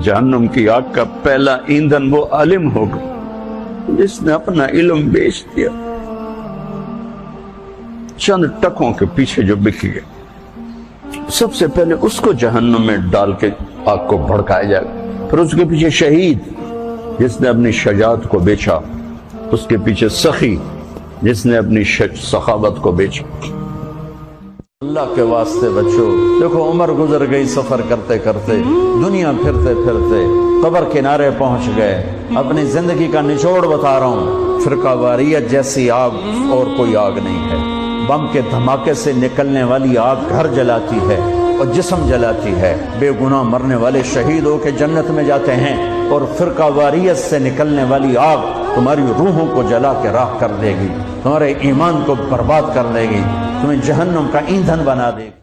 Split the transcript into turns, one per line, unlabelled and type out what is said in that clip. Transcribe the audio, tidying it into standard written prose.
जहन्नुम की आग का पहला ईंधन वो आलिम होगा जिसने अपना इल्म बेच दिया, चंद टकों के पीछे जो बिक गया। सबसे पहले उसको जहन्नुम में डाल के आग को भड़काया जाएगा। फिर उसके पीछे शहीद जिसने अपनी शजात को बेचा, उसके पीछे सखी जिसने अपनी सखावत को बेचा। अल्लाह के वास्ते बच्चों, देखो उम्र गुजर गई, सफर करते करते, दुनिया फिरते फिरते कब्र किनारे पहुंच गए। अपनी जिंदगी का निचोड़ बता रहा हूं, फिरकावारियत जैसी आग और कोई आग नहीं है। बम के धमाके से निकलने वाली आग घर जलाती है और जिस्म जलाती है। बेगुनाह मरने वाले शहीद होकर जन्नत में जाते हैं, और फिरकावारियत से निकलने वाली आग तुम्हारी रूहों को जला के राख कर देगी, तुम्हारे ईमान को बर्बाद कर देगी, तुम्हें जहन्नुम का ईंधन बना देगी।